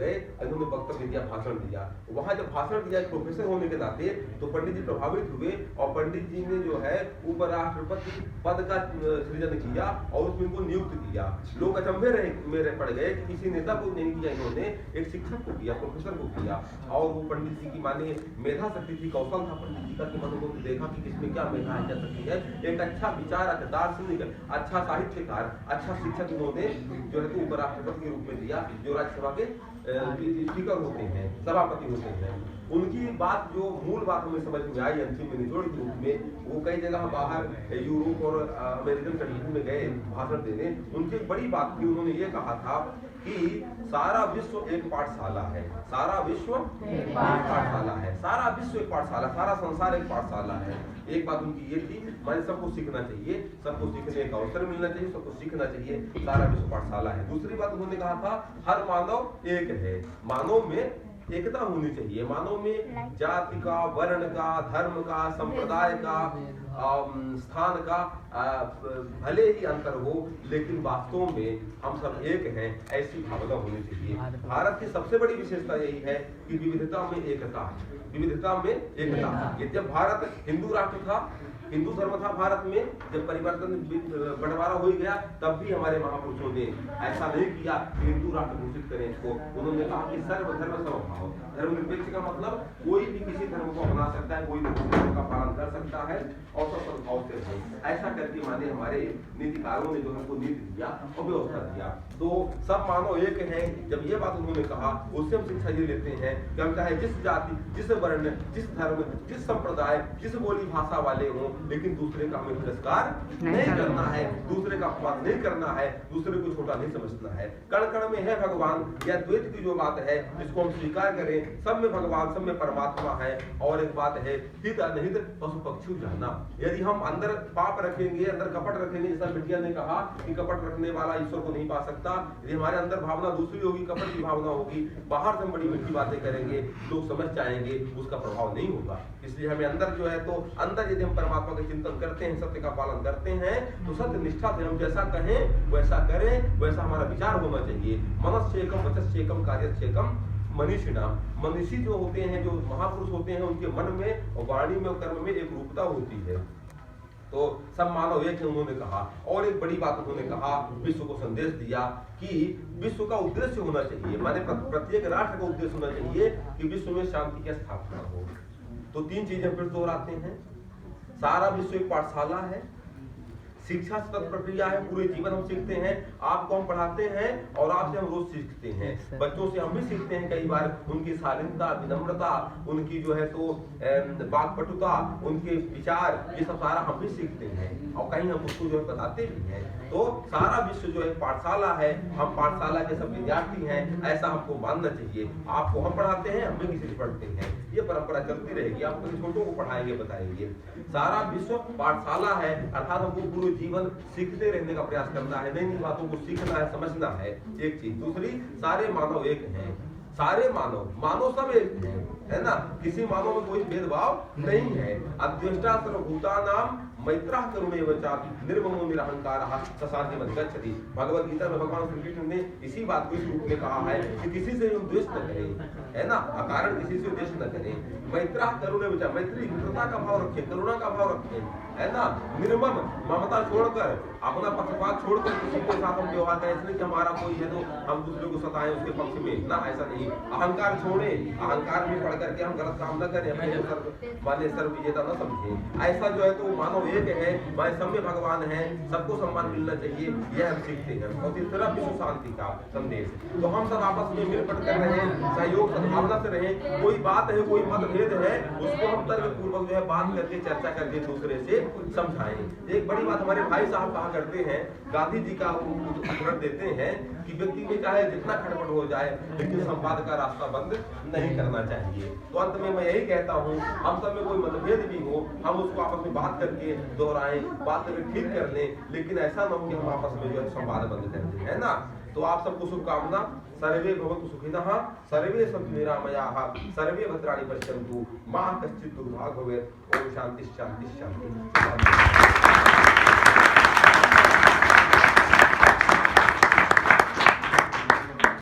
उन्होंने वक्तव्य दिया, भाषण दिया। वहां जब भाषण दिया प्रोफेसर होने के नाते, तो पंडित जी प्रभावित हुए और पंडित जी ने जो है उपराष्ट्रपति पद का सृजन किया और उसमें उनको नियुक्त किया। लोग अचंभे में पड़ गए कि किसी नेता को नहीं किया, इन्होंने एक शिक्षक को किया, प्रोफेसर को किया। और वो पंडित जी की माने मेधा शक्ति थी, कौशल था पंडित जी का, कि उन्होंने देखा कि किसमें क्या मेधा है, क्या शक्ति है। एक अच्छा विचारक, दार्शनिक, अच्छा साहित्यकार, अच्छा शिक्षक इन्होंने जो है तो उपराष्ट्रपति के रूप में दिया, जो राज्यसभा के स्पीकर होते हैं, सभापति होते हैं। उनकी बात, जो मूल बात हमें समझ में आई अंतिम में निचोड़ के रूप में, वो कई जगह बाहर यूरोप और अमेरिकन कंट्री में गए भाषण देने। उनकी एक बड़ी बात थी, उन्होंने ये कहा था कि सारा विश्व एक पाठशाला है, सारा विश्व एक पाठशाला है, सारा विश्व एक पाठशाला, सारा संसार एक पाठशाला है। एक बात उनकी ये थी, मैंने सबको सीखना चाहिए, सबको सीखने का अवसर मिलना चाहिए, सबको सीखना चाहिए, सारा विश्व पाठशाला है। दूसरी बात उन्होंने कहा था, हर मानव एक है, मानव में एकता होनी चाहिए। मानव में जाति का, वर्ण का, धर्म का, संप्रदाय का, स्थान का भले ही अंतर हो, लेकिन वास्तव में हम सब एक हैं, ऐसी भावना होनी चाहिए। भारत की सबसे बड़ी विशेषता यही है कि विविधता में एकता है, विविधता में एकता। ये जब भारत हिंदू राष्ट्र था, हिंदू धर्म था भारत में, जब परिवर्तन बंटवारा हो गया, तब भी हमारे महापुरुषों ने ऐसा नहीं किया कि हिंदू राष्ट्र घोषित करें इसको। उन्होंने कहा कि सर्वधर्म समभाव। धर्मनिरपेक्ष का मतलब कोई भी किसी धर्म को अपना सकता है, कोई दूसरे धर्म का पालन कर सकता है और सब सद्भाव से रहे। ऐसा करके माने हमारे नीतिकारों ने जो हमको नीति दिया और व्यवस्था दिया। तो सब मानव एक है, जब ये बात उन्होंने कहा, उससे हम शिक्षा ये लेते हैं कि हम चाहे जिस जाति, जिस वर्ण, जिस धर्म, जिस संप्रदाय, जिस बोली भाषा वाले हों, लेकिन दूसरे का हमें तिरस्कार नहीं करना है, दूसरे का अपमान नहीं करना है, दूसरे को छोटा नहीं समझना है। कण कण में है भगवान, या द्वैत की जो बात है इसको हम स्वीकार करें, सब में भगवान, सब में परमात्मा है। और एक बात है, हित अनहित पशु पक्षी जानना। यदि हम अंदर पाप रखेंगे, अंदर कपट रखेंगे, जैसा बिटिया ने कहा कि कपट रखने वाला ईश्वर को नहीं पा सकता, यदि हमारे अंदर भावना दूसरी होगी, कपट की भावना होगी, बाहर से हम बड़ी मीठी बातें करेंगे, लोग समझ जाएंगे, उसका प्रभाव नहीं होगा। इसलिए हमें अंदर जो है तो अंदर यदि हम परमात्मा का चिंतन करते हैं, सत्य का पालन करते हैं, तो सत्य निष्ठा से हम जैसा कहें वैसा करें, वैसा हमारा विचार होना चाहिए। मनस्येकम वचस्येकम कार्यस्येकम मनीषिणाम। मनीषी जो होते हैं, जो महापुरुष होते हैं, उनके मन में और वाणी में और कर्म में एक रूपता होती है। तो सब मानव एक है, उन्होंने कहा। और एक बड़ी बात उन्होंने कहा, विश्व को संदेश दिया कि विश्व का उद्देश्य होना चाहिए, माने प्रत्येक राष्ट्र का उद्देश्य होना चाहिए कि विश्व में शांति की स्थापना हो। तो तीन चीजें फिर दोहराते हैं, सारा विश्व एक पाठशाला है, शिक्षा सतत प्रक्रिया है, पूरे जीवन हम सीखते हैं। आपको हम पढ़ाते हैं और आपसे हम रोज सीखते हैं। बच्चों से हम भी सीखते हैं, कई बार उनकी शालीनता, विनम्रता, उनकी जो है तो वाक्पटुता, उनके विचार, ये सब सारा हम भी सीखते हैं और कहीं हम उसको जो है बताते भी हैं। तो सारा विश्व जो है पाठशाला है, हम पाठशाला के सब विद्यार्थी हैं, ऐसा हमको मानना चाहिए। आपको हम पढ़ाते हैं, हम भी किसी से पढ़ते हैं, ये परंपरा चलती रहेगी। आप अपने छोटों को पढ़ाएंगे, बताएंगे। सारा विश्व पाठशाला है, अर्थात हमको पूरे जीवन सीखते रहने का प्रयास करना है, नई नई बातों को सीखना है, समझना है, एक चीज। दूसरी, सारे मानव एक हैं, सारे मानव सब एक है ना, किसी मानव में कोई भेदभाव नहीं है। अद्वेष्टा सर्वभूतानां मैत्रः करुणैव चापि निर्ममो निरहंकारः स शान्तिमधिगच्छति गच्छति। भगवद गीता में भगवान श्री कृष्ण ने इसी बात को इस रूप में कहा है कि किसी से हम द्वेष न करें, है ना, अकारण किसी से द्वेष न करें। मैत्रः करुणैव चापि, मैत्री मित्रता का भाव रखें, करुणा का भाव रखें, है ना। निर्मम, ममता छोड़कर, अपना पक्षपात छोड़कर किसी के साथ हम व्यवहार करें, इसलिए कि हमारा कोई है तो हम दूसरे को सताएं उसके पक्ष में ना, ऐसा नहीं। अहंकार छोड़े, अहंकार में पढ़ करके हम गलत काम न करें, माने सर्व विजेता न समझे। ऐसा जो है तो मानव एक है, भाई सब में भगवान है, सबको सम्मान मिलना चाहिए, यह हम सीखते हैं। और तीसरा, विश्व शांति का संदेश। तो हम सब आपस में मिलकर कर रहे हैं, सहयोग सद्भावना से रहें। कोई बात है, कोई मतभेद है, उसको हम तर्क पूर्वक जो है बात करके, चर्चा करके दूसरे से समझाएं। एक बड़ी बात हमारे भाई साहब कहा करते हैं, गांधी जी का उदाहरण देते हैं कि व्यक्ति में चाहे जितना खटपट हो जाए, लेकिन संवाद का रास्ता बंद नहीं करना चाहिए। तो अंत में मैं यही कहता हूँ, हम सब में कोई मतभेद भी हो, हम उसको आपस में बात करके दोहराएं, बात करके ठीक कर लें, लेकिन ऐसा न हो कि हम आपस में जो है संवाद बंद कर दें, है ना। तो आप सबको शुभकामना। सर्वे भवन्तु सुखिनः, सर्वे सन्तु निरामयाः, सर्वे भद्राणि पश्यन्तु, मा कश्चित् दुर्भाग् भवेत्। ओम शांति शांति शांति।